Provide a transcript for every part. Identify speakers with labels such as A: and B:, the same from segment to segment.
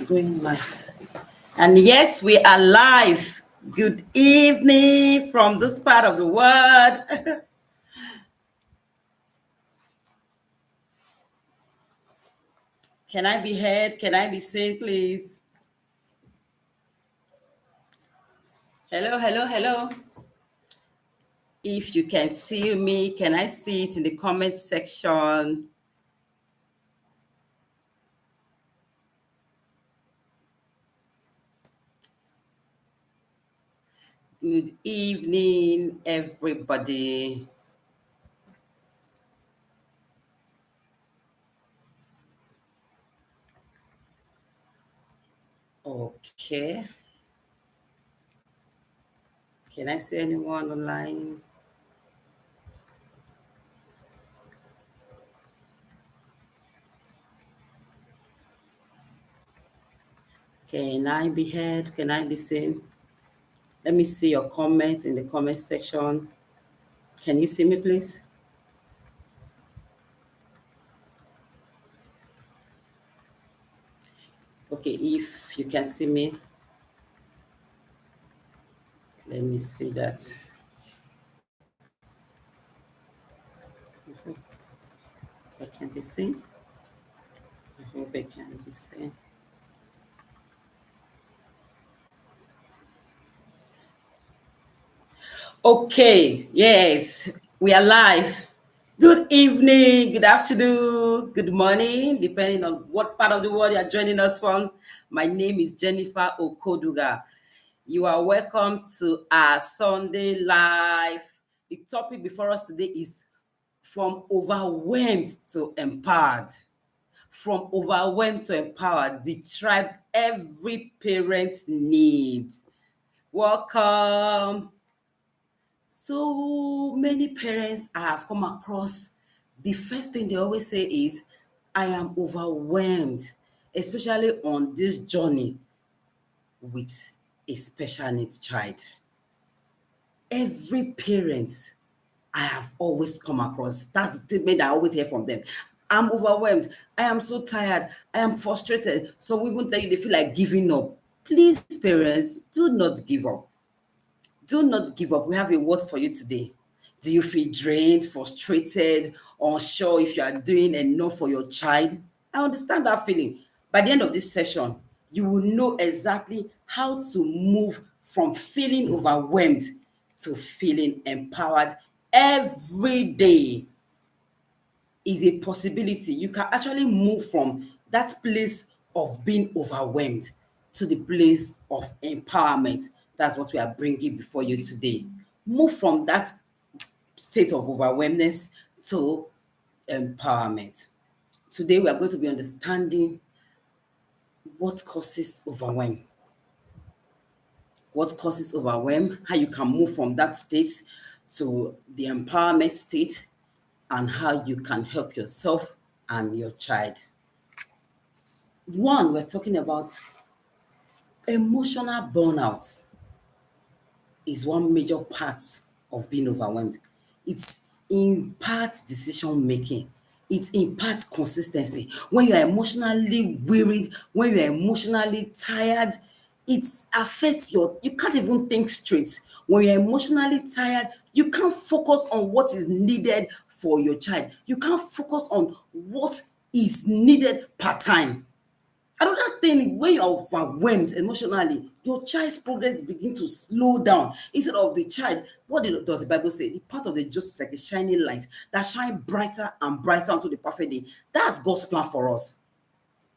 A: going live. And yes, we are live. Good evening from this part of the world. Can I be heard? Can I be seen, please? Hello, hello, hello. If you can see me, can I see it in the comment section? Good evening, everybody. Okay. Can I see anyone online? Can I be heard? Can I be seen? Let me see your comments in the comment section. Can you see me, please? Okay, if you can see me, let me see that. I hope I can be seen. I hope I can be seen. Okay, yes, we are live. Good evening, good afternoon, good morning, depending on what part of the world you are joining us from. My name is Jennifer Okoduga. You are welcome to our Sunday live. The topic before us today is from overwhelmed to empowered. From overwhelmed to empowered, the tribe every parent needs. Welcome. So many parents I have come across, the first thing they always say is, I am overwhelmed, especially on this journey with a special needs child. Every parent I have always come across, that's the statement I always hear from them. I'm overwhelmed. I am so tired. I am frustrated. Some even tell you they feel like giving up. Please, parents, do not give up. Do not give up. We have a word for you today. Do you feel drained, frustrated, unsure if you are doing enough for your child? I understand that feeling. By the end of this session, you will know exactly how to move from feeling overwhelmed to feeling empowered every day. Is a possibility. You can actually move from that place of being overwhelmed to the place of empowerment. That's what we are bringing before you today. Move from that state of overwhelmness to empowerment. Today, we are going to be understanding what causes overwhelm. What causes overwhelm, how you can move from that state to the empowerment state, and how you can help yourself and your child. One, we're talking about emotional burnout is one major part of being overwhelmed. It imparts decision making. It imparts consistency. When you're emotionally wearied, when you're emotionally tired, it affects you can't even think straight. When you're emotionally tired, you can't focus on what is needed for your child. You can't focus on what is needed per time. Another thing, when you're overwhelmed emotionally, your child's progress begin to slow down. Instead of the child, does the Bible say? The path of the just is like a shining light that shine brighter and brighter unto the perfect day. That's God's plan for us.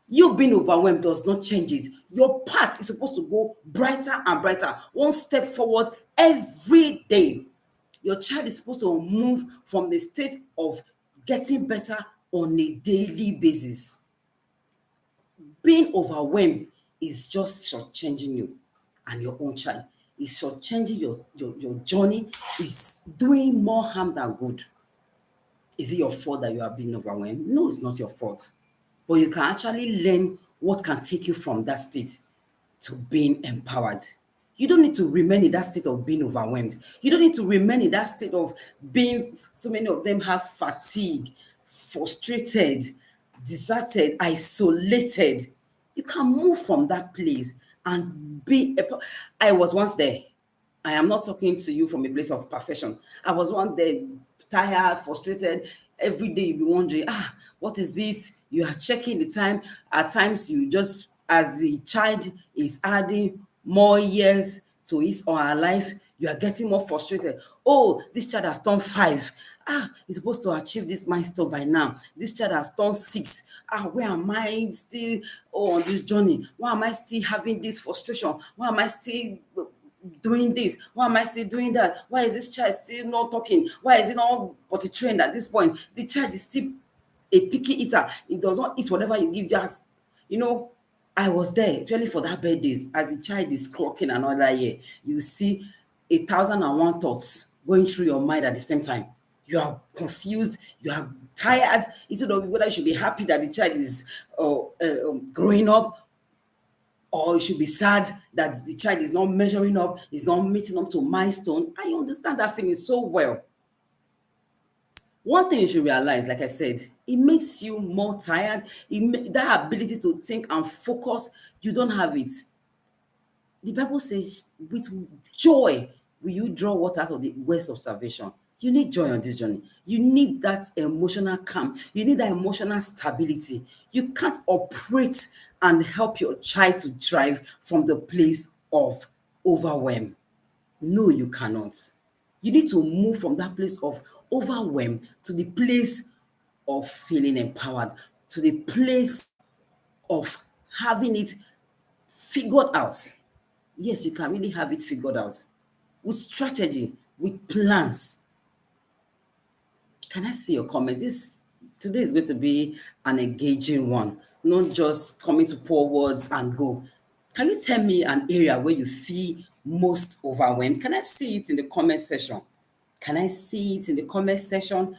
A: You being overwhelmed does not change it. Your path is supposed to go brighter and brighter, one step forward every day. Your child is supposed to move from the state of getting better on a daily basis. Being overwhelmed is just shortchanging you and your own child. It's shortchanging your journey. It's doing more harm than good. Is it your fault that you are being overwhelmed? No, it's not your fault. But you can actually learn what can take you from that state to being empowered. You don't need to remain in that state of being overwhelmed. You don't need to remain in that state of being, so many of them have fatigue, frustrated, deserted, isolated. You can move from that place and be I was once there. I am not talking to you from a place of perfection. I was one day tired, frustrated. Every day you be wondering, what is it? You are checking the time. At times you just, as the child is adding more years to his or her life, you are getting more frustrated. Oh, this child has turned 5. He's supposed to achieve this milestone by now. This child has turned 6. Where am I still on this journey? Why am I still having this frustration? Why am I still doing this? Why am I still doing that? Why is this child still not talking? Why is it not potty trained at this point? The child is still a picky eater. It does not eat whatever you give. Just, I was there really for that birthdays. As the child is clocking another year, you see 1,001 thoughts going through your mind at the same time. You are confused, you are tired. Instead of whether you should be happy that the child is growing up, or you should be sad that the child is not measuring up, is not meeting up to milestone. I understand that feeling so well. One thing you should realize, like I said, it makes you more tired. That ability to think and focus, you don't have it. The Bible says, with joy will you draw water out of the wells of salvation. You need joy on this journey. You need that emotional calm. You need that emotional stability. You can't operate and help your child to drive from the place of overwhelm. No, you cannot. You need to move from that place of overwhelm to the place of feeling empowered, to the place of having it figured out. Yes, you can really have it figured out with strategy, with plans. Can I see your comment? Today is going to be an engaging one, not just coming to pour words and go. Can you tell me an area where you feel most overwhelmed? Can I see it in the comment section? Can I see it in the comment section?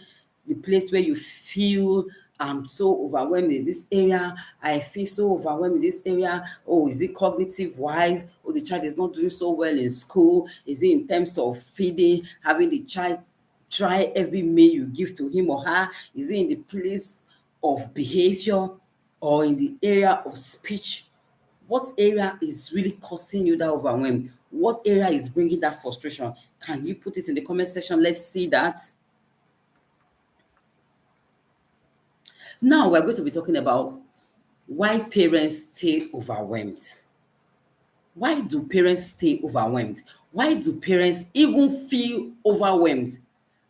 A: The place where you feel I'm so overwhelmed in this area. I feel so overwhelmed in this area. Oh, is it cognitive wise? Oh, the child is not doing so well in school. Is it in terms of feeding, having the child try every meal you give to him or her? Is it in the place of behavior or in the area of speech? What area is really causing you that overwhelm? What area is bringing that frustration? Can you put it in the comment section? Let's see that. Now we're going to be talking about why parents stay overwhelmed. Why do parents stay overwhelmed? Why do parents even feel overwhelmed?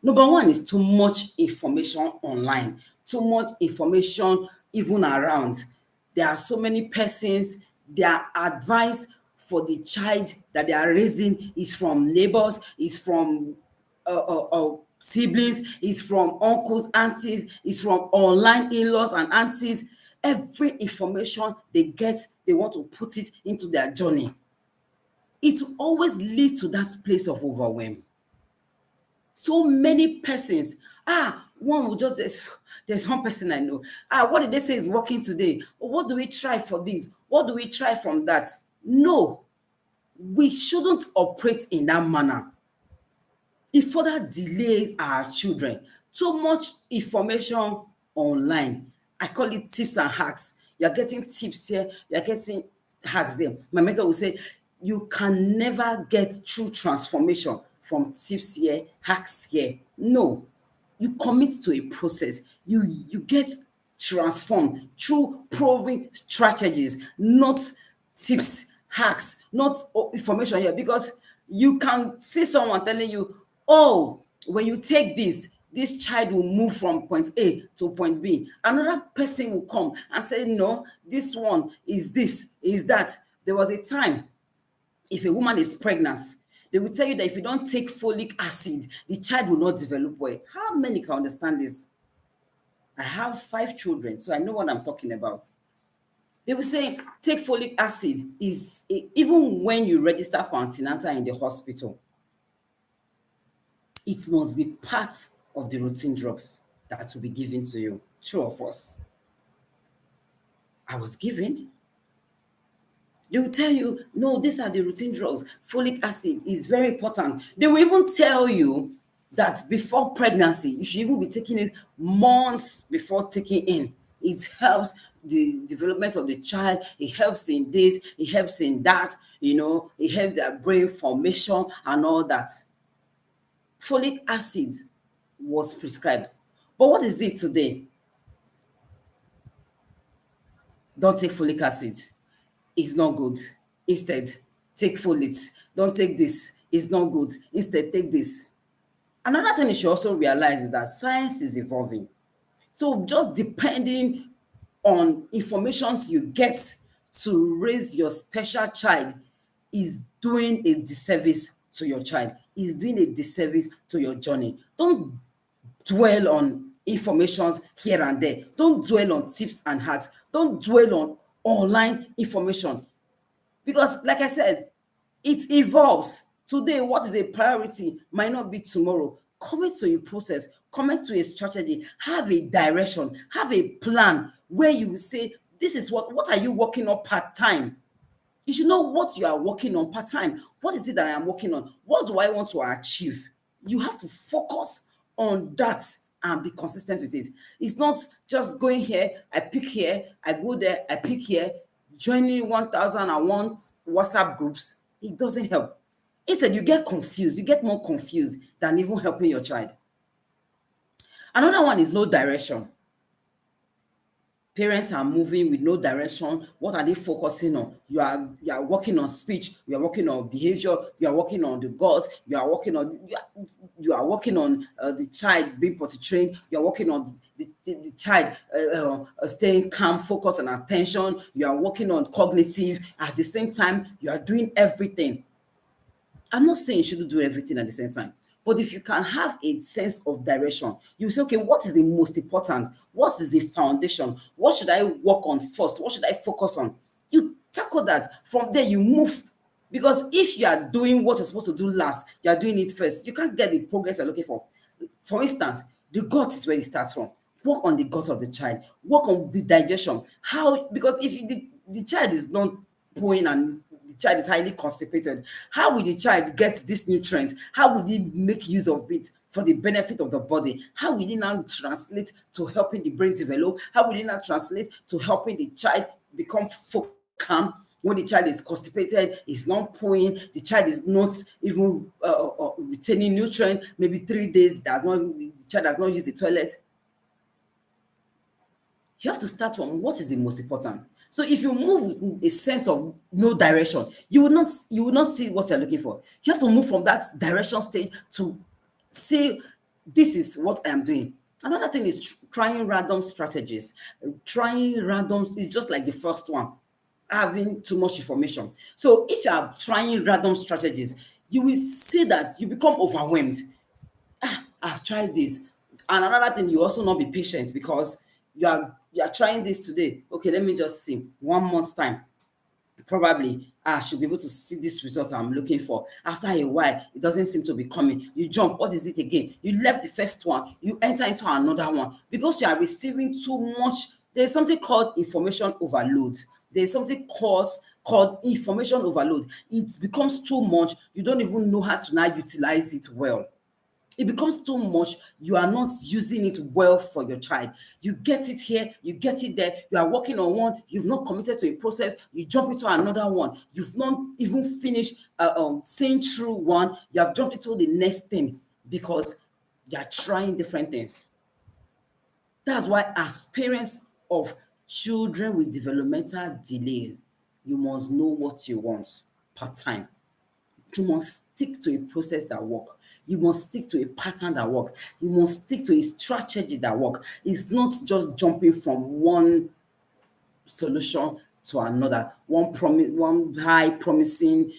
A: Number one is too much information online, too much information even around. There are so many persons, their advice for the child that they are raising is from neighbors, is from siblings, is from uncles, aunties, is from online in-laws and aunties. Every information they get, they want to put it into their journey. It will always lead to that place of overwhelm. So many persons, one will just, there's one person I know. What did they say is working today? Or what do we try for this? What do we try from that? No, we shouldn't operate in that manner. It further delays our children. Too much information online. I call it tips and hacks. You're getting tips here, you're getting hacks there. My mentor will say, you can never get true transformation from tips here, hacks here. No, you commit to a process. You get transformed through proven strategies, not tips, hacks, not information here. Because you can see someone telling you, oh, when you take this child will move from point A to point B. Another person will come and say, no, this one is this, is that. There was a time, if a woman is pregnant, they will tell you that if you don't take folic acid, the child will not develop well. How many can understand this? I have 5 children, so I know what I'm talking about. They will say, take folic acid, even when you register for antenatal in the hospital, it must be part of the routine drugs that will be given to you. True or false? I was given. They will tell you, no, these are the routine drugs. Folic acid is very important. They will even tell you that before pregnancy, you should even be taking it months before taking in. it helps the development of the child, it helps in this, it helps in that, it helps their brain formation and all that. Folic acid was prescribed. But what is it today? Don't take folic acid. It's not good. Instead, take folate. Don't take this. It's not good. Instead, take this. Another thing you should also realize is that science is evolving. So just depending on informations you get to raise your special child is doing a disservice to your child, is doing a disservice to your journey. Don't dwell on informations here and there. Don't dwell on tips and hacks. Don't dwell on online information. Because, like I said, it evolves. Today, what is a priority might not be tomorrow. Commit to a process, commit to a strategy, have a direction, have a plan where you will say, this is what are you working on part-time? You should know what you are working on part-time. What is it that I am working on? What do I want to achieve? You have to focus on that and be consistent with it. It's not just going here, I pick here, I go there, I pick here, joining 1,001 WhatsApp groups. It doesn't help. Instead, you get confused. You get more confused than even helping your child. Another one is no direction. Parents are moving with no direction. What are they focusing on? You are working on speech, you are working on behavior, you are working on the gut, you are working on the child being potty trained, you are working on the child staying calm, focus, and attention, you are working on cognitive. At the same time, you are doing everything. I'm not saying you shouldn't do everything at the same time. But if you can have a sense of direction, you say, okay, what is the most important? What is the foundation? What should I work on first? What should I focus on? You tackle that. From there, you move. Because if you are doing what you're supposed to do last, you are doing it first, you can't get the progress you're looking for. For instance, the gut is where it starts from. Work on the gut of the child. Work on the digestion. How? Because if the child is not pooing and the child is highly constipated, how will the child get these nutrients? How will he make use of it for the benefit of the body? How will it now translate to helping the brain develop? How will it now translate to helping the child become calm? When the child is constipated, is not pooing, the child is not even retaining nutrient, maybe 3 days, the child does not use the toilet. You have to start from what is the most important. So if you move with a sense of no direction, you will not see what you're looking for. You have to move from that direction stage to say, this is what I am doing. Another thing is trying random strategies. Trying random is just like the first one, having too much information. So if you are trying random strategies, you will see that you become overwhelmed. I've tried this. And another thing, you also not be patient because you are trying this today. Okay, let me just see. 1 month's time, probably I should be able to see this result I'm looking for. After a while, it doesn't seem to be coming. You jump. What is it again? You left the first one. You enter into another one because you are receiving too much. There's something called information overload. There's something called information overload. It becomes too much. You don't even know how to now utilize it well. It becomes too much. You are not using it well for your child. You get it here, you get it there. You are working on one, you've not committed to a process, you jump into another one. You've not even finished seeing through one. You have jumped into the next thing because you are trying different things. That's why, as parents of children with developmental delays, you must know what you want part time. You must stick to a process that works. You must stick to a pattern that works. You must stick to a strategy that works. It's not just jumping from one solution to another. One high promising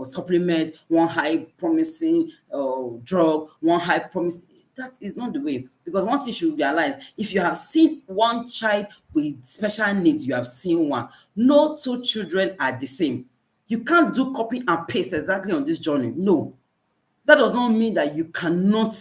A: supplement, one high promising drug, one high promising. That is not the way. Because one thing you should realize, if you have seen one child with special needs, you have seen one. No two children are the same. You can't do copy and paste exactly on this journey. No. That does not mean that you cannot,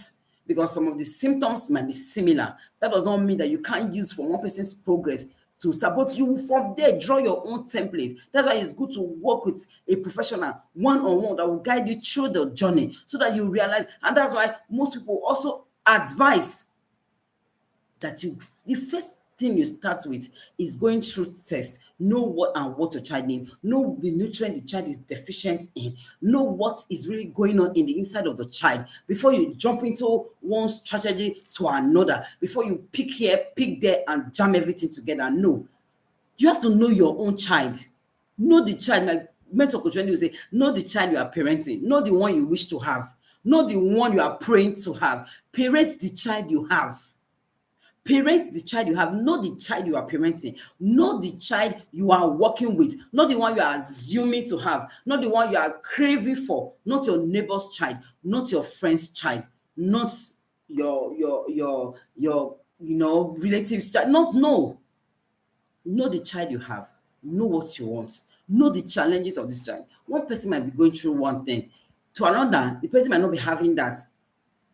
A: because some of the symptoms might be similar. That does not mean that you can't use from one person's progress to support you. From there, draw your own template. That's why it's good to work with a professional one-on-one that will guide you through the journey so that you realize. And that's why most people also advise that the first thing you start with is going through test. Know what your child needs. Know the nutrient the child is deficient in. Know what is really going on in the inside of the child before you jump into one strategy to another. Before you pick here, pick there, and jam everything together. No, you have to know your own child. Know the child. My mentor coach Wendy will say, know the child you are parenting. Know the one you wish to have. Know the one you are praying to have. Parent the child you have. Parent the child you have. Know the child you are parenting. Know the child you are working with. Not the one you are assuming to have. Not the one you are craving for. Not your neighbor's child. Not your friend's child. Not your relative's child. Not no. Know the child you have. Know what you want. Know the challenges of this child. One person might be going through one thing. To another, the person might not be having that,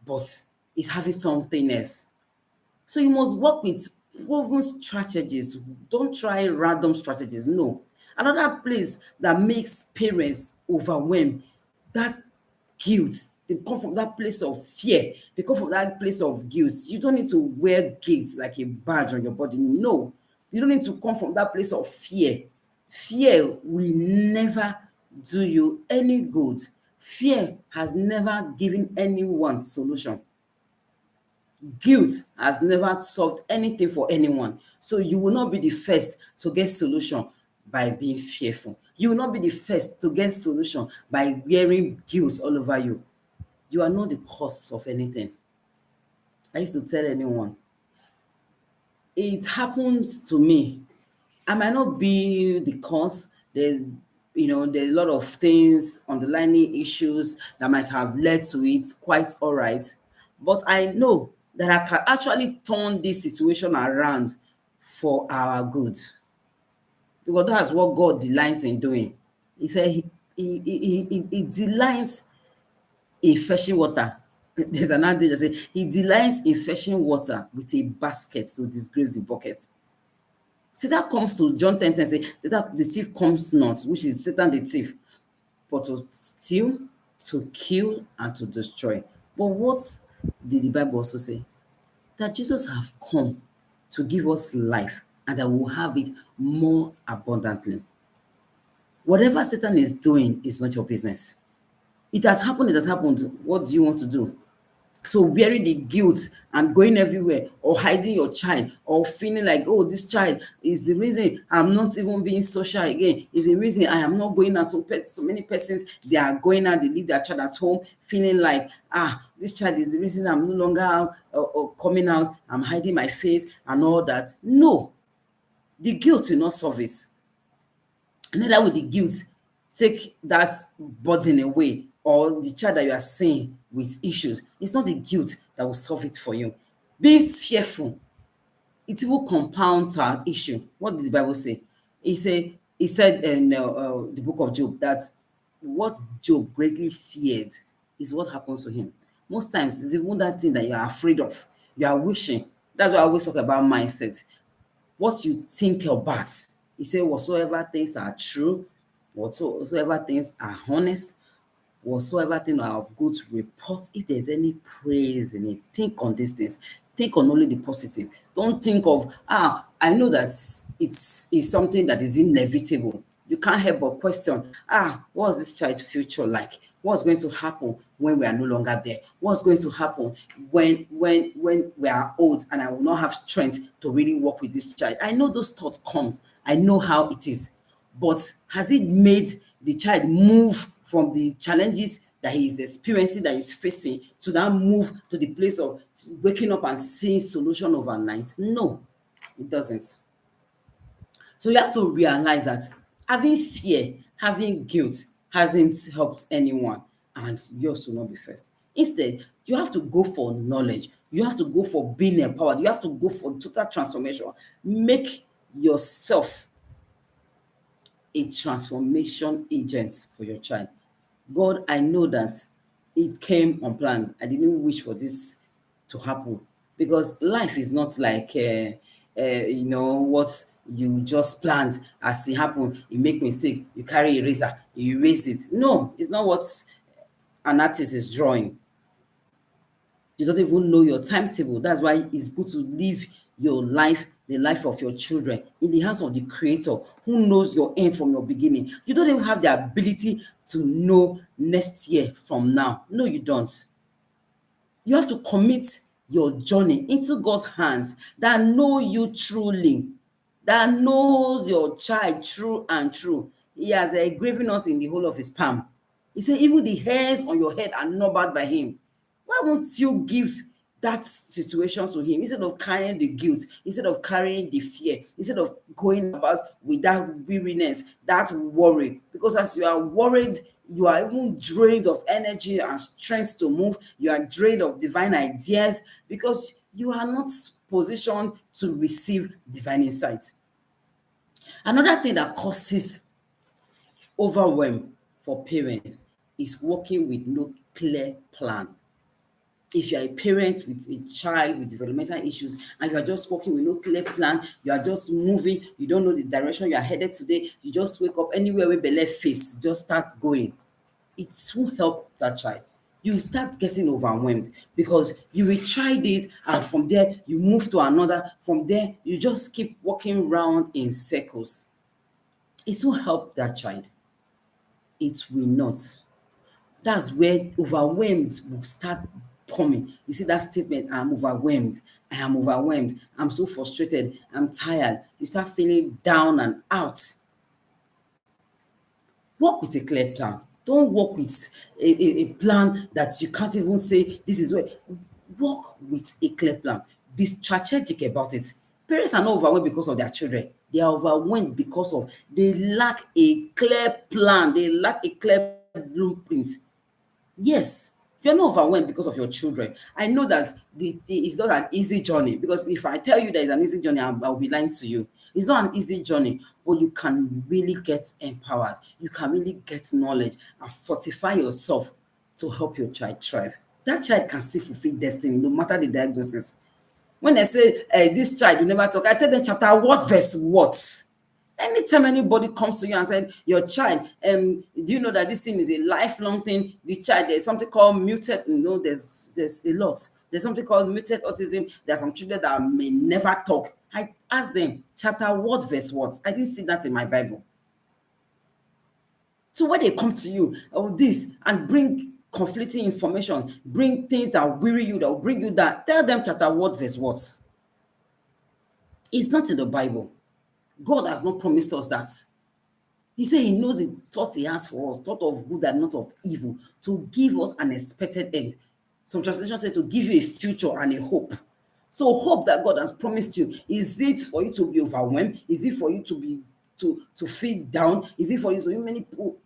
A: but is having something else. So you must work with proven strategies. Don't try random strategies. No. Another place that makes parents overwhelmed, that guilt. They come from that place of fear. They come from that place of guilt. You don't need to wear guilt like a badge on your body. No. You don't need to come from that place of fear. Fear will never do you any good. Fear has never given anyone solution. Guilt has never solved anything for anyone. So you will not be the first to get solution by being fearful. You will not be the first to get solution by wearing guilt all over you. You are not the cause of anything. I used to tell anyone, it happens to me. I might not be the cause. There's a lot of things, underlying issues that might have led to it. Quite all right, but I know that I can actually turn this situation around for our good, because that's what God delights in doing. He said he delights in fetching water. There's an adage that says he delights in fetching water with a basket to disgrace the bucket. See, that comes to John 10:10 say that the thief comes not, which is Satan the thief, but to steal, to kill, and to destroy. But what did the Bible also say? That Jesus have come to give us life and that we'll have it more abundantly. Whatever Satan is doing is not your business. It has happened, it has happened. What do you want to do? So wearing the guilt and going everywhere, or hiding your child, or feeling like, oh, this child is the reason I'm not even being social again, is the reason I am not going out. So many persons, they are going out, they leave their child at home, feeling like, this child is the reason I'm no longer out, or coming out, I'm hiding my face and all that. No, the guilt will not solve it. Neither will the guilt take that burden away, or the child that you are seeing with issues. It's not the guilt that will solve it for you. Being fearful, it will compound our issue. What did the Bible say? He said in the book of Job that what Job greatly feared is what happened to him. Most times, it's even that thing that you are afraid of, you are wishing. That's why I always talk about mindset. What you think about. He said, whatsoever things are true, whatsoever things are honest, whatsoever thing are of good report, if there's any praise in it, think on these things. Think on only the positive. Don't think of, I know that it's something that is inevitable. You can't help but question, what's this child's future like? What's going to happen when we are no longer there? What's going to happen when we are old and I will not have strength to really work with this child? I know those thoughts comes. I know how it is. But has it made the child move from the challenges that he is experiencing, that he's facing, to now move to the place of waking up and seeing solution overnight? No, it doesn't. So you have to realize that having fear, having guilt hasn't helped anyone, and yours will not be first. Instead, you have to go for knowledge. You have to go for being empowered. You have to go for total transformation. Make yourself a transformation agent for your child. God, I know that it came unplanned. I didn't wish for this to happen, because life is not like what you just planned. As it happen, you make mistake, you carry eraser, you erase it. No, it's not what an artist is drawing. You don't even know your timetable. That's why it's good to live your life the life of your children in the hands of the Creator who knows your end from your beginning. You don't even have the ability to know next year from now. No, you don't. You have to commit your journey into God's hands that know you truly, that knows your child true and true. He has engraven us in the whole of his palm. He said, even the hairs on your head are numbered by him. Why won't you give that situation to him instead of carrying the guilt, instead of carrying the fear, instead of going about with that weariness, that worry? Because as you are worried, you are even drained of energy and strength to move. You are drained of divine ideas because you are not positioned to receive divine insight. Another thing that causes overwhelm for parents is working with no clear plan. If you are a parent with a child with developmental issues and you are just working with no clear plan, you are just moving, you don't know the direction you are headed today, you just wake up anywhere where belle face, just start going. It won't help that child. You start getting overwhelmed because you will try this and from there you move to another. From there, you just keep walking round in circles. It won't help that child. It will not. That's where overwhelmed will start coming. You see that statement, I'm overwhelmed. I am overwhelmed. I'm so frustrated. I'm tired. You start feeling down and out. Work with a clear plan. Don't work with a plan that you can't even say, this is where. Work with a clear plan. Be strategic about it. Parents are not overwhelmed because of their children. They are overwhelmed because of they lack a clear plan. They lack a clear blueprint. Yes, you're not overwhelmed because of your children. I know that it's not an easy journey because if I tell you that it's an easy journey, I'll be lying to you. It's not an easy journey, but you can really get empowered. You can really get knowledge and fortify yourself to help your child thrive. That child can still fulfill destiny no matter the diagnosis. When I say this child will never talk, I tell them chapter what, verse what. Anytime anybody comes to you and said, your child, do you know that this thing is a lifelong thing? The child, there's something called muted, there's a lot. There's something called muted autism. There are some children that may never talk. I ask them, chapter what, verse what? I didn't see that in my Bible. So when they come to you, this, and bring conflicting information, bring things that weary you, that will bring you down, tell them chapter what, verse what. It's not in the Bible. God has not promised us that. He said he knows the thoughts he has for us, thought of good and not of evil, to give us an expected end. Some translations say to give you a future and a hope. So hope that God has promised you, is it for you to be overwhelmed? Is it for you to be to feel down? Is it for you? So many people,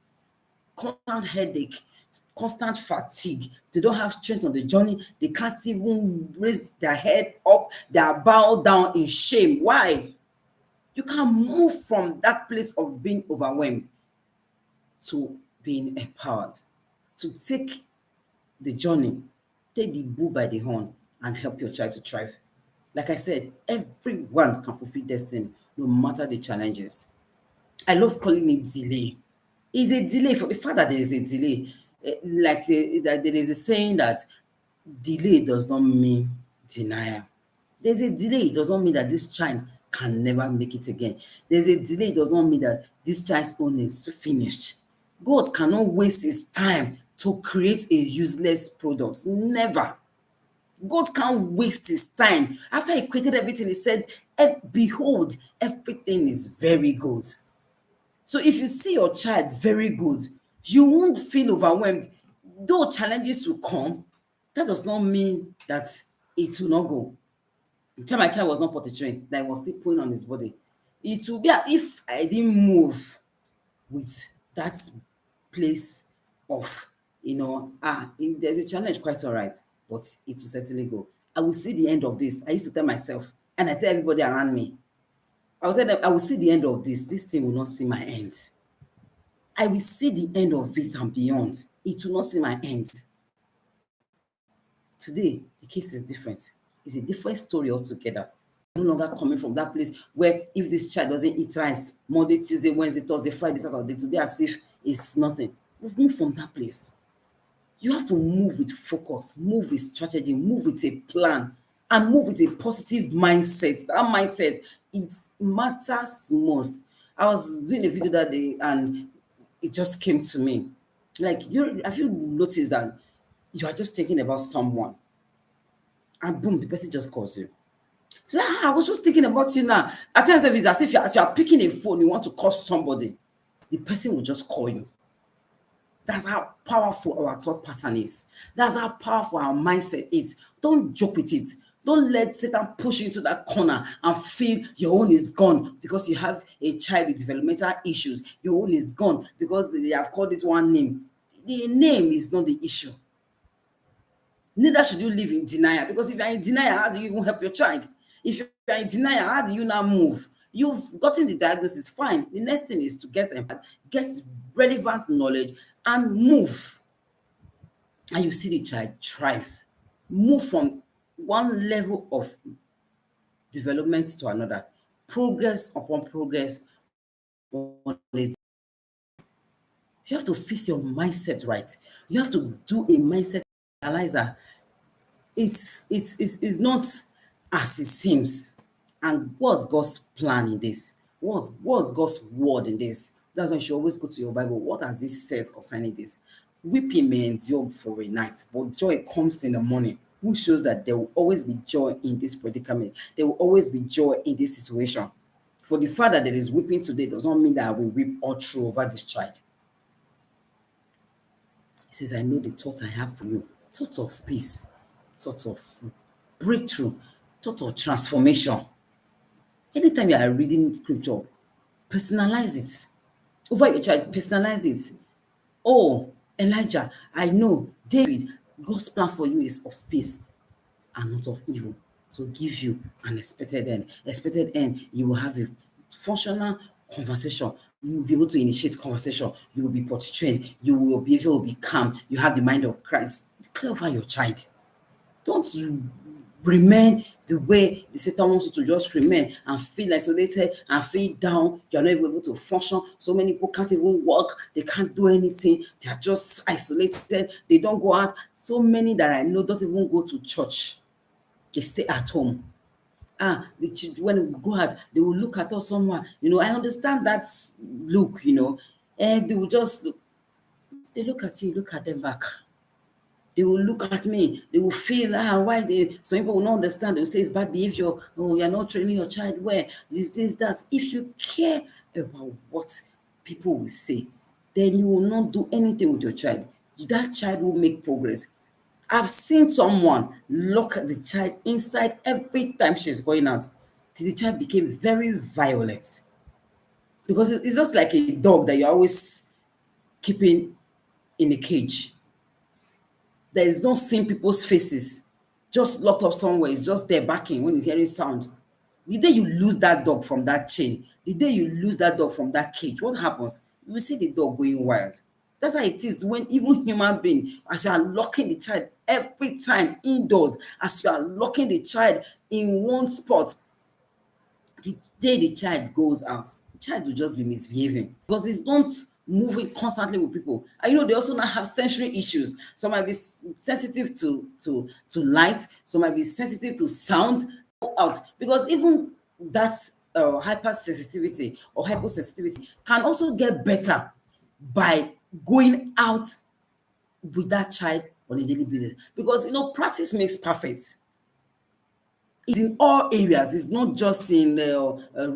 A: constant headache, constant fatigue. They don't have strength on the journey. They can't even raise their head up. They are bowed down in shame. Why? You can move from that place of being overwhelmed to being empowered, to take the journey, take the bull by the horn, and help your child to thrive. Like I said, everyone can fulfill destiny, no matter the challenges. I love calling it delay. It's a delay for the fact that there is a delay. That there is a saying that delay does not mean denial. There's a delay, it does not mean that this child can never make it again. There's a delay, it does not mean that this child's own is finished. God cannot waste his time to create a useless product. Never. God can't waste his time. After he created everything, he said, behold, everything is very good. So if you see your child very good, you won't feel overwhelmed. Though challenges will come, that does not mean that it will not go. The time my child was not potty trained, that I was still pulling on his body. It will be as if I didn't move with that place of, there's a challenge, quite all right, but it will certainly go. I will see the end of this. I used to tell myself, and I tell everybody around me, I will tell them, I will see the end of this. This thing will not see my end. I will see the end of it and beyond. It will not see my end. Today, the case is different. It's a different story altogether. No longer coming from that place where if this child doesn't eat rice Monday, Tuesday, Wednesday, Thursday, Friday, Saturday, to be as if it's nothing. We've moved from that place. You have to move with focus, move with strategy, move with a plan. and move with a positive mindset. That mindset, it matters most. I was doing a video that day and it just came to me. Like, have you noticed that you are just thinking about someone and boom, the person just calls you? So, I was just thinking about you now. At times, it's as if as you are picking a phone, you want to call somebody, the person will just call you. That's how powerful our thought pattern is. That's how powerful our mindset is. Don't joke with it. Don't let Satan push you into that corner and feel your own is gone because you have a child with developmental issues. Your own is gone because they have called it one name. The name is not the issue. Neither should you live in denial, because if you are in denial, how do you even help your child? If you are in denial, how do you now move? You've gotten the diagnosis, fine. The next thing is to get relevant knowledge and move. And you see the child thrive. Move from one level of development to another. Progress upon progress on it. You have to fix your mindset right. You have to do a mindset analyzer. It's not as it seems. And what's God's plan in this? What's God's word in this? That's why you should always go to your Bible. What has this said concerning this? Weeping may endure for a night, but joy comes in the morning. Who shows that there will always be joy in this predicament? There will always be joy in this situation. For the father that is weeping today does not mean that I will weep all through over this child. He says, I know the thought I have for you, thought of peace, thought of breakthrough, thought of transformation. Anytime you are reading scripture, personalize it. Over your child, personalize it. Oh, Elijah, I know David, God's plan for you is of peace and not of evil, to give you an expected end. Expected end, you will have a functional conversation. You will be able to initiate conversation. You will be potential. Your behavior will be calm. You have the mind of Christ. Declare over your child. Don't remain the way the Satan wants you to just remain and feel isolated and feel down. You're not even able to function. So many people can't even work. They can't do anything. They are just isolated. They don't go out. So many that I know don't even go to church. They stay at home. When we go out, they will look at us someone. I understand that look, and they will just look. They look at you, look at them back. They will look at me. They will feel why some people will not understand. They will say it's bad behavior. Oh, you're not training your child well. This, that. If you care about what people will say, then you will not do anything with your child. That child will make progress. I've seen someone lock the child inside every time she's going out till the child became very violent. Because it's just like a dog that you're always keeping in a cage. There is no seeing people's faces, just locked up somewhere. It's just there barking when it's hearing sound. The day you lose that dog from that chain, the day you lose that dog from that cage, what happens? You will see the dog going wild. That's how it is when even human being, as you are locking the child every time indoors, as you are locking the child in one spot, the day the child goes out, the child will just be misbehaving because it's not moving constantly with people. And they also now have sensory issues. Some might be sensitive to light, some might be sensitive to sound out, because even that hypersensitivity or hyposensitivity can also get better by going out with that child on a daily basis, because practice makes perfect. It's in all areas. It's not just in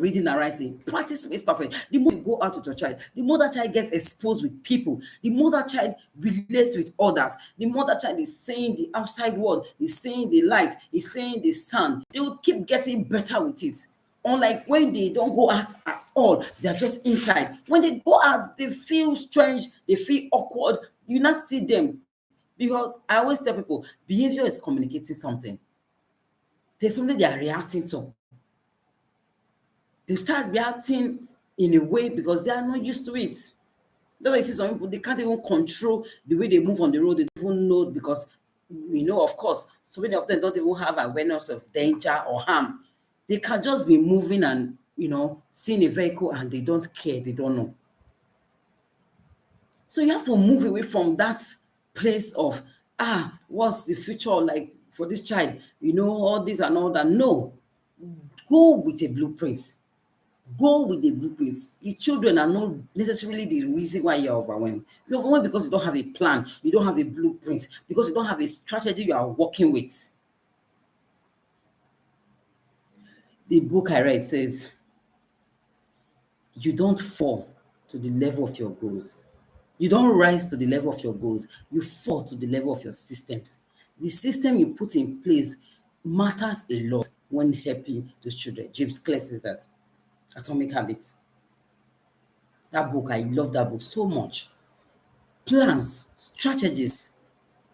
A: reading and writing. Practice makes perfect. The more you go out with your child, the more that child gets exposed with people, the more that child relates with others, the more that child is seeing the outside world, is seeing the light, is seeing the sun. They will keep getting better with it. Unlike when they don't go out at all, they're just inside. When they go out, they feel strange, they feel awkward. You not see them. Because I always tell people, behavior is communicating something. There's something they are reacting to. They start reacting in a way because they are not used to it. That's why you see some people, they can't even control the way they move on the road. They don't even know, because, of course, so many of them don't even have awareness of danger or harm. They can just be moving and, seeing a vehicle and they don't care. They don't know. So you have to move away from that place of, what's the future like? for this child, all this and all that. No, go with a blueprint. Go with the blueprints. The children are not necessarily the reason why you're overwhelmed. You're overwhelmed because you don't have a plan, you don't have a blueprint, because you don't have a strategy you are working with. The book I read says, you don't fall to the level of your goals. You don't rise to the level of your goals. You fall to the level of your systems. The system you put in place matters a lot when helping those children. James Clear says that. Atomic Habits. That book, I love that book so much. Plans, strategies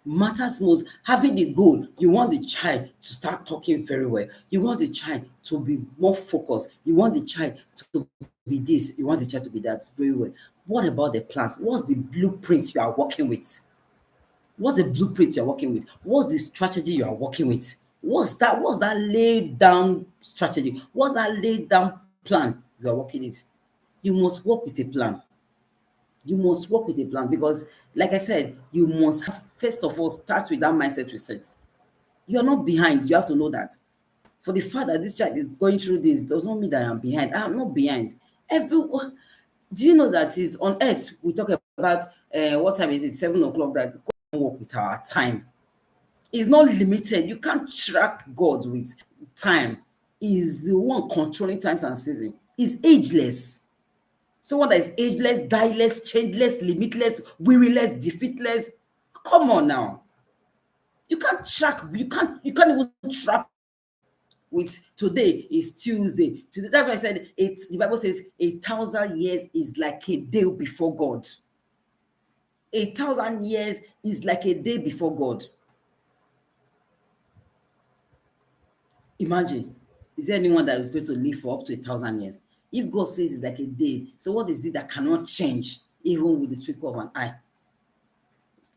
A: matters most. Having the goal, you want the child to start talking very well. You want the child to be more focused. You want the child to be this. You want the child to be that very well. What about the plans? What's the blueprint you are working with? What's the blueprint you are working with? What's the strategy you are working with? What's that laid down strategy? What's that laid down plan you are working with? You must work with a plan. You must work with a plan because, like I said, you must have, first of all, start with that mindset reset. You are not behind. You have to know that. For the fact that this child is going through this does not mean that I'm behind. I'm not behind. Everyone, do you know that is on earth? We talk about what time is it? 7 o'clock. That God work with our time. It's not limited. You can't track God with time. He's the one controlling times and season. He's ageless. Someone that is ageless, dieless, changeless, limitless, weariless, defeatless. Come on now. You can't track, you can't even track with today is Tuesday. Today, that's why I said the Bible says 1,000 years is like a day before God. 1,000 years is like a day before God. Imagine, is there anyone that is going to live for up to 1,000 years? If God says it's like a day, so what is it that cannot change even with the twinkle of an eye?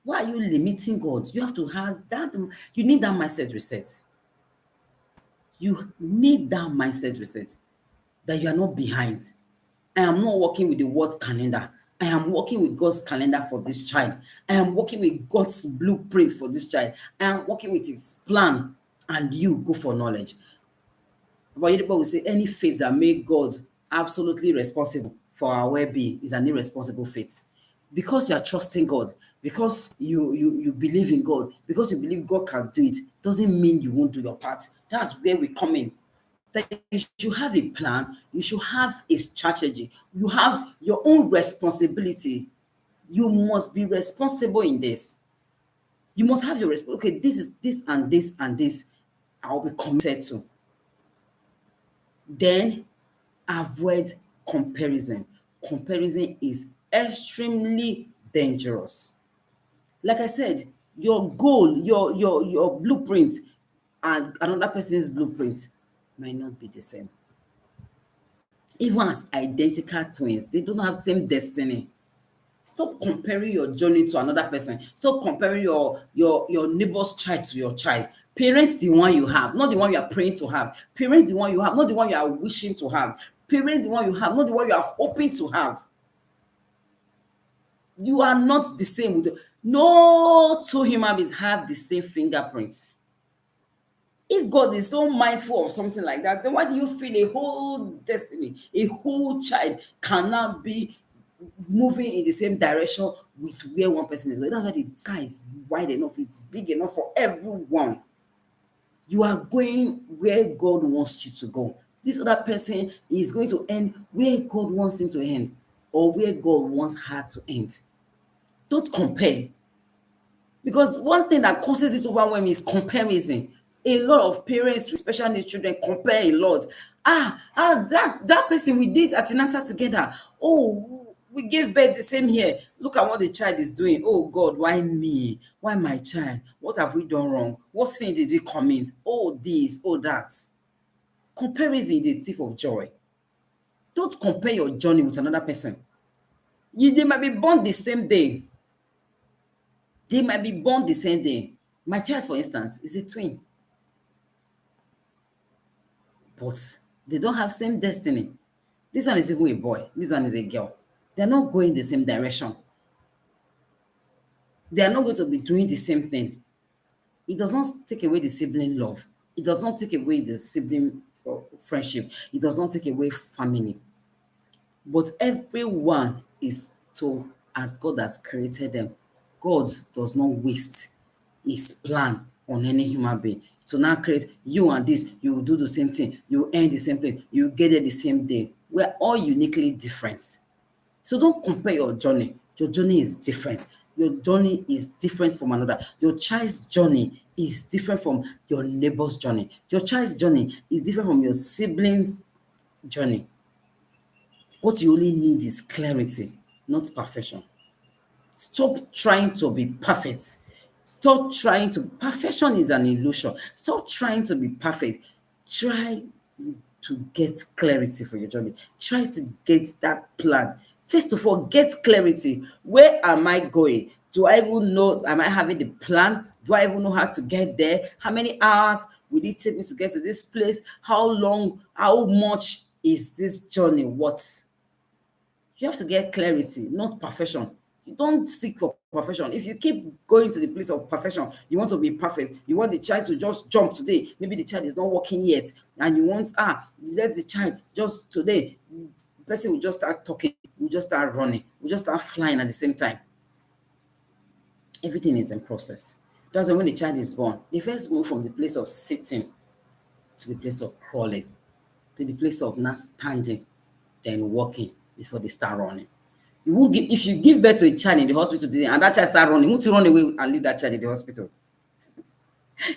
A: Why are you limiting God? You have to have that. You need that mindset reset. You need that mindset reset that you are not behind. I am not working with the world calendar. I am working with God's calendar for this child. I am working with God's blueprint for this child. I am working with his plan, and you go for knowledge. But Yoruba will say any faith that make God absolutely responsible for our well-being is an irresponsible faith. Because you are trusting God, because you believe in God, because you believe God can do it, doesn't mean you won't do your part. That's where we come in. That you should have a plan, you should have a strategy, you have your own responsibility. You must be responsible in this. You must have your responsibility. Okay, this is this and this and this I'll be committed to. Then avoid comparison. Comparison is extremely dangerous. Like I said, your goal, your blueprint and another person's blueprint might not be the same. Even as identical twins, they don't have same destiny. Stop comparing your journey to another person. Stop comparing your neighbor's child to your child. Parent the one you have, not the one you are praying to have. Parent the one you have, not the one you are wishing to have. Parent the one you have, not the one you are hoping to have. You are not the same with no two human beings have the same fingerprints. If God is so mindful of something like that, then why do you feel a whole destiny, a whole child cannot be moving in the same direction with where one person is? That's why the sky is wide enough, it's big enough for everyone. You are going where God wants you to go. This other person is going to end where God wants him to end or where God wants her to end. Don't compare. Because one thing that causes this overwhelm is comparison. A lot of parents with special needs children compare a lot. That person we did antenatal together. Oh, we gave birth the same year. Look at what the child is doing. Oh God, why me? Why my child? What have we done wrong? What sin did we commit? Oh this, oh that. Comparison is the thief of joy. Don't compare your journey with another person. They might be born the same day. They might be born the same day. My child, for instance, is a twin. But they don't have same destiny. This one is even a boy. This one is a girl. They're not going the same direction. They are not going to be doing the same thing. It does not take away the sibling love. It does not take away the sibling friendship. It does not take away family. But everyone is to as God has created them. God does not waste his plan on any human being. To now create you and this, you will do the same thing, you will end the same place, you will get there the same day. We're all uniquely different. So don't compare your journey. Your journey is different. Your journey is different from another. Your child's journey is different from your neighbor's journey. Your child's journey is different from your siblings' journey. What you only need is clarity, not perfection. Stop trying to be perfect. Stop trying to, perfection is an illusion. Stop trying to be perfect. Try to get clarity for your journey. Try to get that plan. First of all, get clarity. Where am I going? Do I even know? Am I having the plan? Do I even know how to get there? How many hours will it take me to get to this place? How long? How much is this journey worth? You have to get clarity, not perfection. You don't seek for perfection. If you keep going to the place of perfection, you want to be perfect. You want the child to just jump today. Maybe the child is not walking yet, and you want let the child just today. The person will just start talking. Will just start running. Will just start flying at the same time. Everything is in process. That's why when the child is born, they first move from the place of sitting to the place of crawling, to the place of not standing, then walking before they start running. You won't give if you give birth to a child in the hospital today and that child start running, won't you run away and leave that child in the hospital?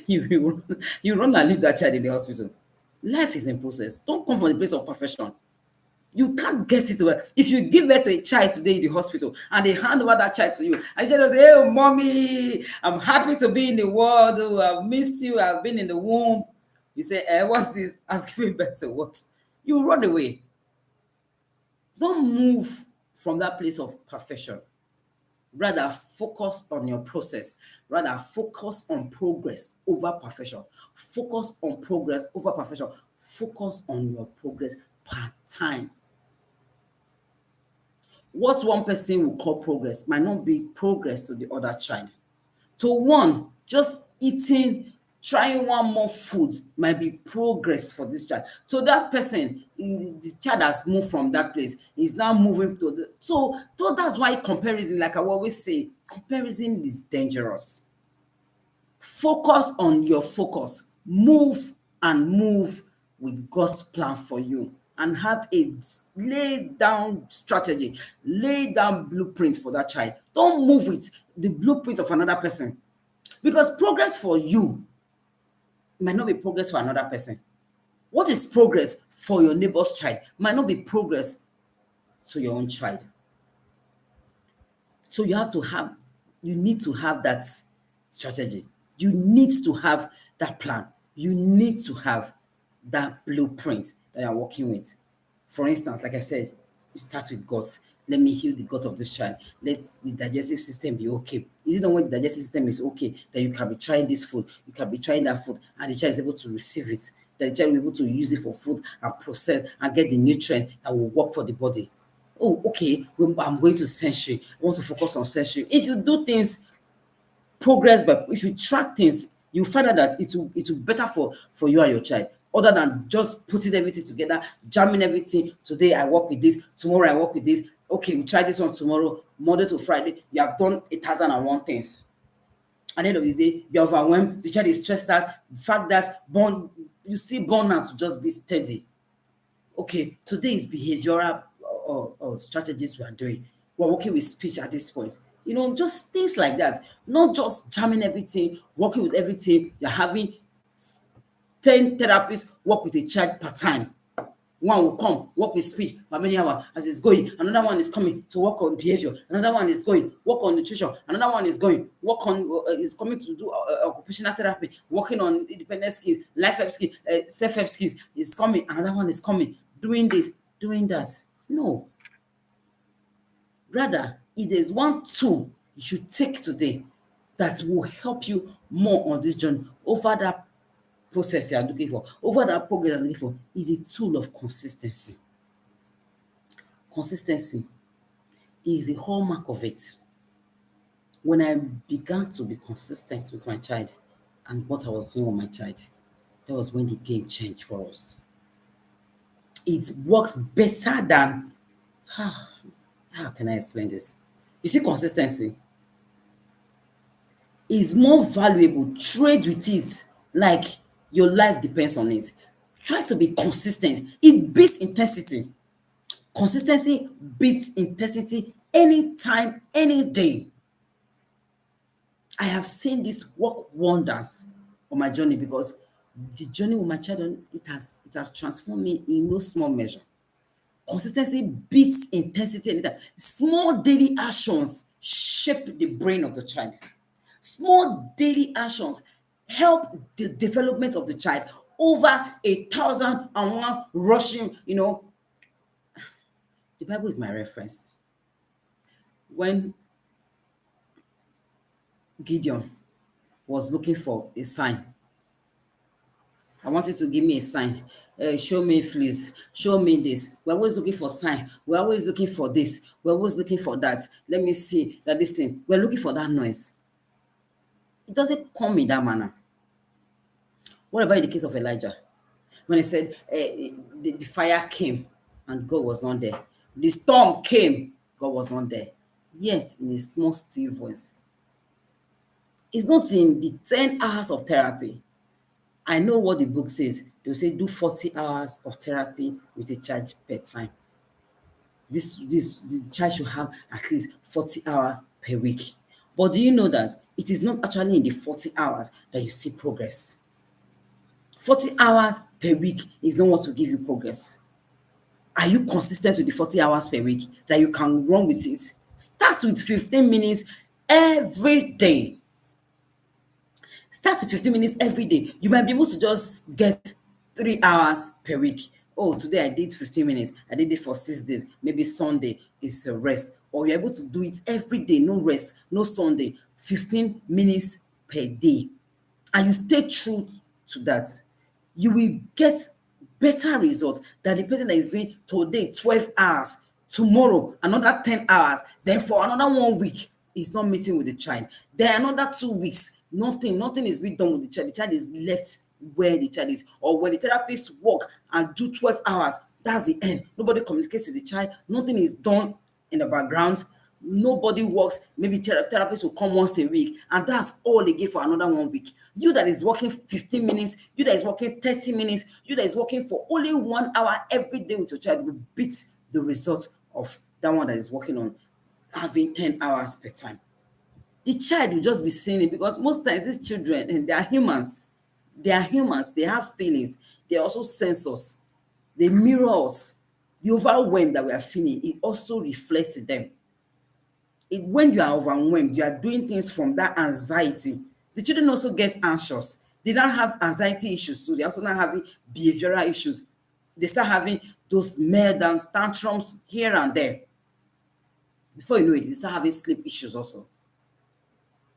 A: You run and leave that child in the hospital. Life is in process. Don't come from the place of perfection. You can't get it well. If you give birth to a child today in the hospital and they hand over that child to you, and you just say, "Hey, mommy, I'm happy to be in the world. Oh, I've missed you. I've been in the womb." You say, what's this? I've given birth to what? You run away. Don't move from that place of perfection. Rather, focus on your process. Rather, focus on progress over perfection. Focus on progress over perfection. Focus on your progress per time. What one person will call progress might not be progress to the other child. To one, just eating, trying one more food might be progress for this child. So that person, the child has moved from that place, is now moving to the. So that's why comparison, like I always say, comparison is dangerous. Focus on your focus. Move and move with God's plan for you and have a lay down strategy, lay down blueprint for that child. Don't move with the blueprint of another person because progress for you might not be progress for another person. What is progress for your neighbor's child might not be progress to your own child. So you need to have that strategy. You need to have that plan. You need to have that blueprint that you're working with. For instance, like I said, you start with gut. Let me heal the gut of this child. Let the digestive system be okay. Is it not when the digestive system is okay that you can be trying this food, you can be trying that food, and the child is able to receive it? That the child will be able to use it for food and process and get the nutrient that will work for the body. Oh, okay, I'm going to sensory. I want to focus on sensory. If you do things progress, but if you track things, you find out that it will better for you and your child, other than just putting everything together, jamming everything. Today I work with this, tomorrow I work with this. Okay, we try this one tomorrow, Monday to Friday. You have done 1,001 things. At the end of the day, you're overwhelmed. The child is stressed out. The fact that you see burnout to just be steady. Okay, today is behavioral strategies we are doing. We're working with speech at this point. Just things like that. Not just jamming everything, working with everything. You're having 10 therapists work with a child per time. One will come, work with speech for many hours as it's going. Another one is coming to work on behavior. Another one is going, work on nutrition. Another one is going, work on, is coming to do occupational therapy, working on independent skills, life help skills, self-help skills. Is coming. Another one is coming, doing this, doing that. No. Rather, it is one tool you should take today that will help you more on this journey over that process you are looking for, over that progress you are looking for, is a tool of consistency. Consistency is a hallmark of it. When I began to be consistent with my child, and what I was doing with my child. That was when the game changed for us. It works better than how can I explain this? You see, consistency is more valuable. Trade with it like your life depends on it. Try to be consistent. It beats intensity. Consistency beats intensity anytime, any day. I have seen this work wonders on my journey because the journey with my children, it has transformed me in no small measure. Consistency beats intensity anytime. Small daily actions shape the brain of the child. Small daily actions help the development of the child over 1,001 rushing. The Bible is my reference. When Gideon was looking for a sign, I want you to give me a sign. Show me fleas. Show me this. We're always looking for sign. We're always looking for this. We're always looking for that. Let me see that this thing. We're looking for that noise. It doesn't come in that manner. What about in the case of Elijah? When he said the fire came and God was not there. The storm came, God was not there. Yet, in a small, still voice. It's not in the 10 hours of therapy. I know what the book says. They'll say do 40 hours of therapy with a charge per time. The child should have at least 40 hours per week. But do you know that it is not actually in the 40 hours that you see progress? 40 hours per week is not what will give you progress. Are you consistent with the 40 hours per week that you can run with it? Start with 15 minutes every day. Start with 15 minutes every day. You might be able to just get 3 hours per week. Oh, today I did 15 minutes. I did it for 6 days. Maybe Sunday is a rest. Or you're able to do it every day, no rest, no Sunday, 15 minutes per day. And you stay true to that, you will get better results than the person that is doing today 12 hours, tomorrow another 10 hours, then for another 1 week is not meeting with the child. Then another 2 weeks, nothing is being done with the child. The child is left where the child is. Or when the therapist work and do 12 hours, that's the end. Nobody communicates with the child. Nothing is done in the background. Nobody works. Maybe therapist will come once a week, and that's all they give for another 1 week. You that is working 15 minutes, you that is working 30 minutes, you that is working for only 1 hour every day with your child will beat the result of that one that is working on having 10 hours per time. The child will just be seeing it because most times these children, and they are humans. They are humans. They have feelings. They also sense us. They mirror us. The overwhelm that we are feeling, it also reflects in them. When you are overwhelmed, you are doing things from that anxiety. The children also get anxious. They don't have anxiety issues, so they also not having behavioral issues. They start having those meltdowns, tantrums here and there. Before you know it, they start having sleep issues also.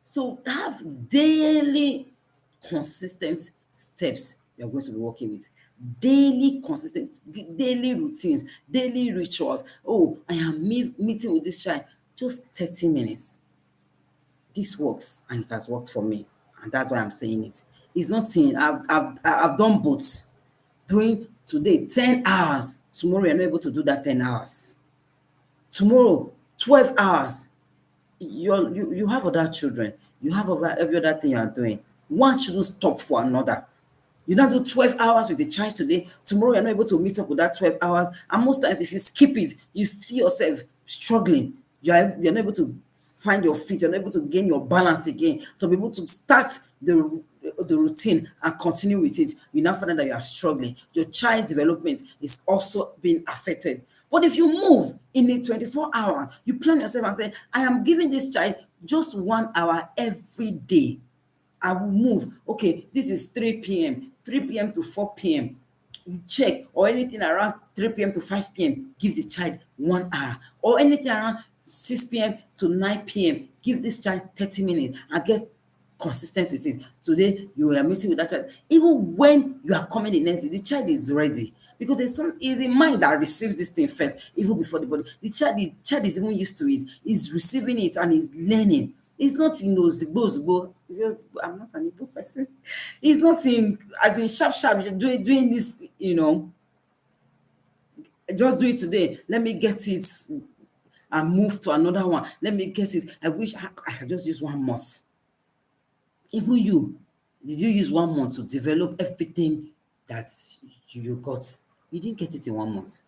A: So have daily consistent steps you're going to be working with. Daily consistent, daily routines, daily rituals. Oh, I am meeting with this child just 30 minutes. This works and it has worked for me. And that's why I'm saying it. It's not saying I've done both. Doing today 10 hours, tomorrow you're not able to do that 10 hours. Tomorrow, 12 hours. You have other children, you have every other thing you are doing. One shouldn't stop for another. You don't do 12 hours with the child today, tomorrow you're not able to meet up with that 12 hours. And most times, if you skip it, you see yourself struggling. You're not able to find your feet, you're not able to gain your balance again. To be able to start the routine and continue with it, you now find out that you are struggling. Your child's development is also being affected. But if you move in a 24 hour, you plan yourself and say, I am giving this child just 1 hour every day. I will move. Okay, this is 3 p.m., 3 p.m. to 4 p.m. You check, or anything around 3 p.m. to 5 p.m., give the child 1 hour. Or anything around 6 p.m. to 9 p.m., give this child 30 minutes and get consistent with it. Today, you are meeting with that child. Even when you are coming the next day, the child is ready. Because there's some easy mind that receives this thing first, even before the body. The child is even used to it. He's receiving it and he's learning. It's not in those zigbo. It's just, I'm not an Igbo person. It's not in, as in sharp, sharp, you're doing this, just do it today. Let me get it and move to another one. Let me get it. I wish I could just use 1 month. Even you, did you use 1 month to develop everything that you got? You didn't get it in 1 month.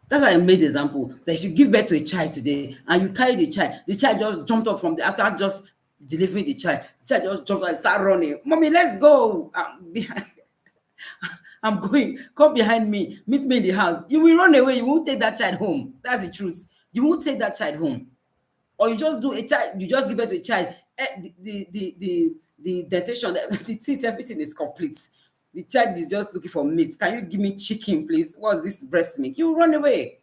A: That's why I made the example that if you give birth to a child today and you carry the child just jumped up from the after just delivering the child just jumped up and start running. Mommy, let's go. I'm going. Come behind me. Meet me in the house. You will run away. You won't take that child home. That's the truth. You won't take that child home. Or you just do a child, you just give birth to a child. The dentation, the teeth, everything is complete. The child is just looking for meat. Can you give me chicken, please? What's this breast milk? You run away.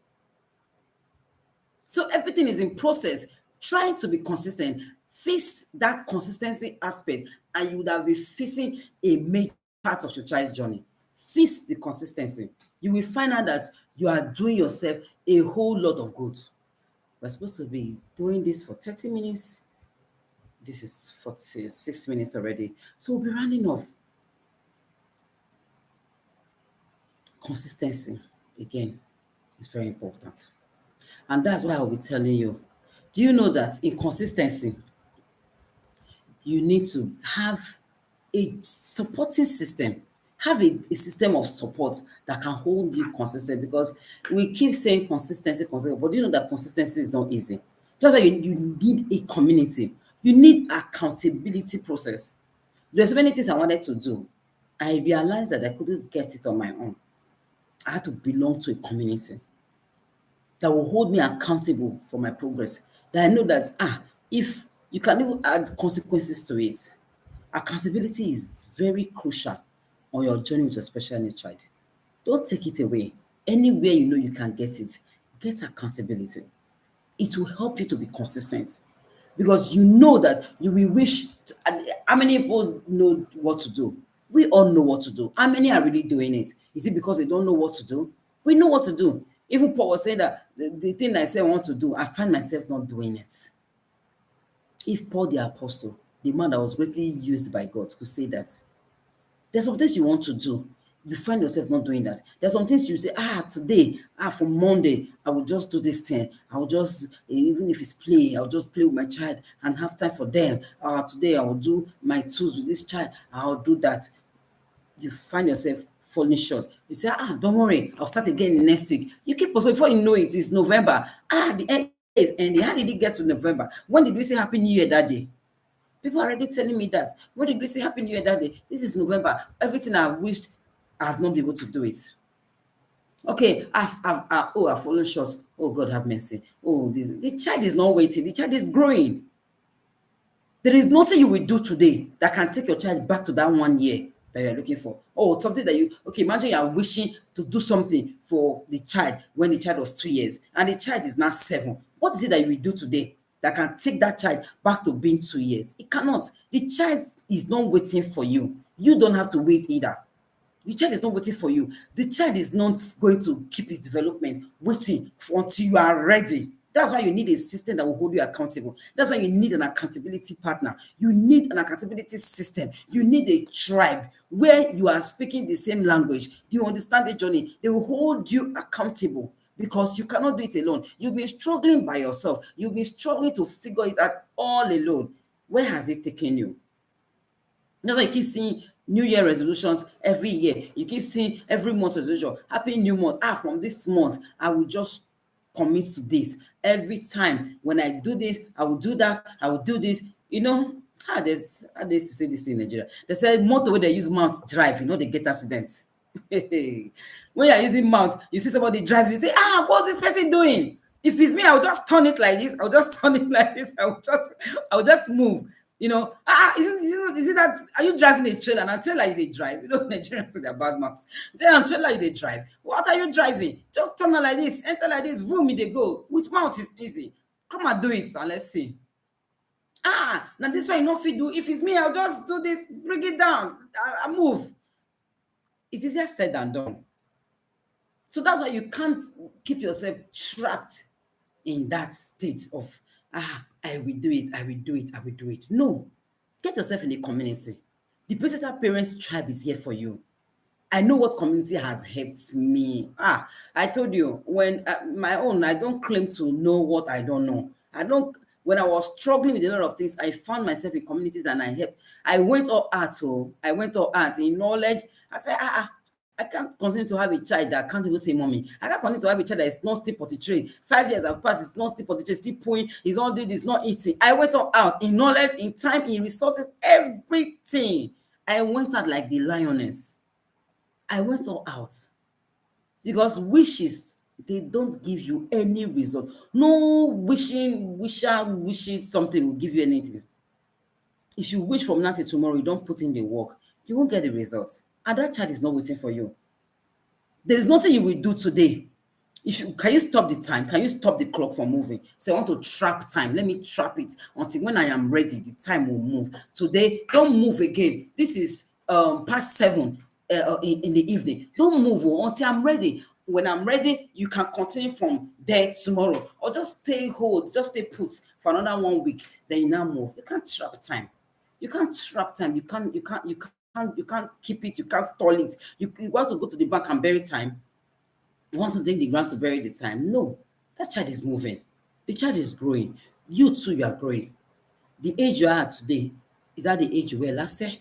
A: So everything is in process. Trying to be consistent. Face that consistency aspect, and you would have been facing a major part of your child's journey. Face the consistency. You will find out that you are doing yourself a whole lot of good. We're supposed to be doing this for 30 minutes. This is 46 minutes already. So we'll be rounding off. Consistency, again, is very important. And that's why I'll be telling you. Do you know that in consistency, you need to have a supporting system, have a system of support that can hold you consistent, because we keep saying consistency, consistency, but do you know that consistency is not easy? That's why you need a community. You need accountability process. There's so many things I wanted to do. I realized that I couldn't get it on my own. I had to belong to a community that will hold me accountable for my progress. That I know that if you can even add consequences to it, accountability is very crucial on your journey with your special needs child. Don't take it away. Anywhere you know you can get accountability. It will help you to be consistent, because you know that you will wish to, how many people know what to do? We all know what to do. How many are really doing it? Is it because they don't know what to do? We know what to do. Even Paul was saying that the thing I say I want to do, I find myself not doing it. If Paul the apostle, the man that was greatly used by God, could say that, there's some things you want to do, you find yourself not doing that. There's some things you say, today, from Monday, I will just do this thing. I will just, even if it's play, I'll just play with my child and have time for them. Today, I will do my tools with this child. I'll do that. You find yourself falling short. You say, don't worry, I'll start again next week. You keep postponing. Before you know it, it's November. The end is ending. How did it get to November? When did we say Happy New Year that day? People are already telling me that. When did we say Happy New Year that day? This is November. Everything I've wished, I have not been able to do it. Okay, I've fallen short. Oh, God have mercy. Oh, the child is not waiting. The child is growing. There is nothing you will do today that can take your child back to that 1 year that you're looking for. Oh, something that imagine you are wishing to do something for the child when the child was 2 years and the child is now 7. What is it that you will do today that can take that child back to being 2 years? It cannot. The child is not waiting for you. You don't have to wait either. The child is not waiting for you. The child is not going to keep its development waiting until you are ready. That's why you need a system that will hold you accountable. That's why you need an accountability partner. You need an accountability system. You need a tribe where you are speaking the same language. You understand the journey. They will hold you accountable, because you cannot do it alone. You've been struggling by yourself. You've been struggling to figure it out all alone. Where has it taken you? That's why you keep seeing New Year resolutions every year. You keep seeing every month resolution. Happy New Month. From this month, I will just commit to this. Every time when I do this, I will do that. I will do this. How they used to say this in Nigeria. They say motorway they use mount drive. They get accidents. When you're using mount, you see somebody driving, you say, what's this person doing? If it's me, I'll just turn it like this. I'll just turn it like this. I'll just move. Is it that, are you driving a trailer? And a trailer you they drive. Nigerians say they're bad mouths. Say a trailer you they drive. What are you driving? Just turn it like this, enter like this, boom, they go. With mouth is easy. Come and do it and let's see. Now this one you know if you do. If it's me, I'll just do this, bring it down. I move. It's easier said than done. So that's why you can't keep yourself trapped in that state of I will do it, I will do it, I will do it. No. Get yourself in a community. The Versatile Parents Tribe is here for you. I know what community has helped me. I told you when my own, I don't claim to know what I don't know. I don't. When I was struggling with a lot of things, I found myself in communities and I helped. I went all out, so I went all out in knowledge. I said, I can't continue to have a child that can't even say mommy. I can't continue to have a child that is not still potty trained. 5 years have passed, it's not still potty trained, still pooing, he's not doing this, not eating. I went all out in knowledge, in time, in resources, everything. I went out like the lioness. I went all out because wishes, they don't give you any result. No wishing something will give you anything. If you wish from now till tomorrow, you don't put in the work, you won't get the results. And that child is not waiting for you. There is nothing you will do today. Can you stop the time? Can you stop the clock from moving? Say, I want to trap time. Let me trap it until when I am ready, the time will move. Today, don't move again. This is past 7 in the evening. Don't move until I'm ready. When I'm ready, you can continue from there tomorrow. Or just stay hold, just stay put for another 1 week. Then you now move. You can't trap time. You can't trap time. You can't keep it. You can't stall it. You want to go to the bank and bury time. You want to dig the ground to bury the time. No, that child is moving. The child is growing. You too, you are growing. The age you are at today is that the age you were last year.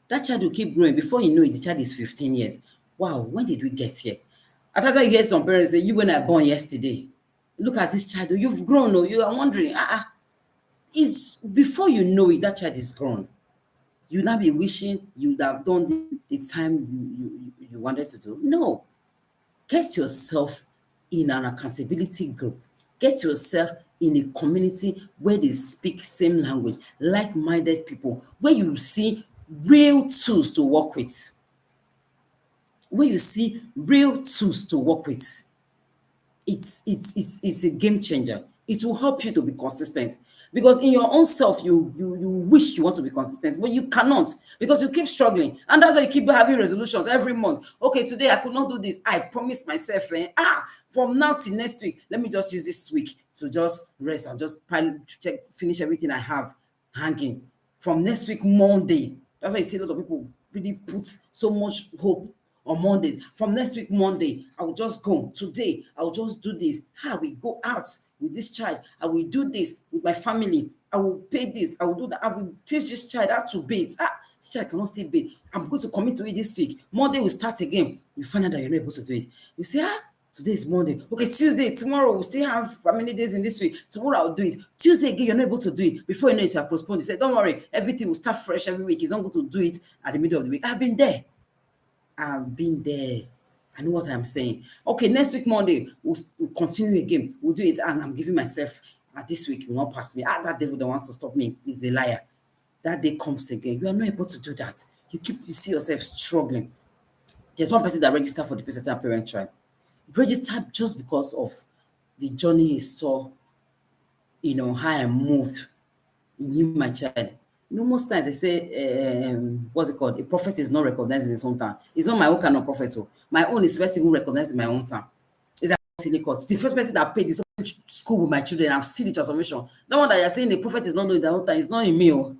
A: That child will keep growing. Before you know it, the child is 15 years. Wow, when did we get here? After you hear some parents say, you when I born yesterday. Look at this child. You've grown. Oh, you are wondering, is before you know it, that child is grown. You now be wishing you'd have done the time you wanted to do. No. Get yourself in an accountability group. Get yourself in a community where they speak same language, like-minded people, where you see real tools to work with. Where you see real tools to work with. It's a game changer. It will help you to be consistent. Because in your own self, you wish you want to be consistent, but you cannot because you keep struggling. And that's why you keep having resolutions every month. Okay, today I could not do this. I promised myself, from now till next week, let me just use this week to just rest and just finish everything I have hanging. From next week, Monday. That's why you see a lot of people really put so much hope on Mondays. From next week, Monday, I will just go. Today, I will just do this. We go out with this child. I will do this with my family. I will pay this. I will do that. I will teach this child how to bathe. This child cannot still bathe. I'm going to commit to it this week. Monday will start again. You find out that you're not able to do it. You say, today is Monday. Okay, Tuesday, tomorrow, we'll still have how many days in this week? Tomorrow, I'll do it. Tuesday again, you're not able to do it. Before you know it, you have postponed. You say, don't worry, everything will start fresh every week. He's not going to do it at the middle of the week. I've been there. I know what I'm saying. Okay, next week, Monday, we'll continue again. We'll do it. And I'm giving myself, this week will not pass me. That devil that wants to stop me is a liar. That day comes again. You are not able to do that. You see yourself struggling. There's one person that registered for the Versatile Parent Tribe. Registered just because of the journey he saw, how I moved. He knew my child. Most times they say, what's it called? A prophet is not recognized in his own town. It's not my own kind of prophet. My own is first even recognized in my own town. It's the first person that paid this school with my children. I've seen the transformation. The one that you're saying the prophet is not known in their own town, it's not in me.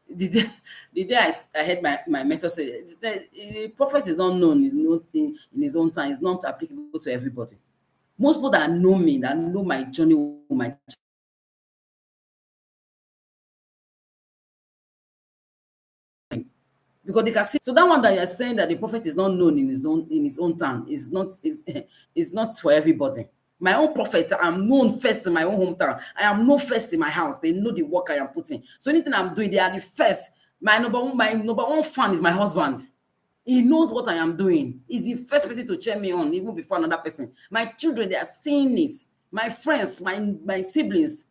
A: The day I heard my mentor say, the prophet is not known in his own town, it's not applicable to everybody. Most people that know me, that know my journey with my because they can see. So that one that you're saying that the prophet is not known in his own town is not for everybody. My own prophet, I'm known first in my own hometown. I am known first in my house. They know the work I am putting. So anything I'm doing, they are the first. My number one fan is my husband. He knows what I am doing. He's the first person to cheer me on, even before another person. My children, they are seeing it. My friends, my siblings,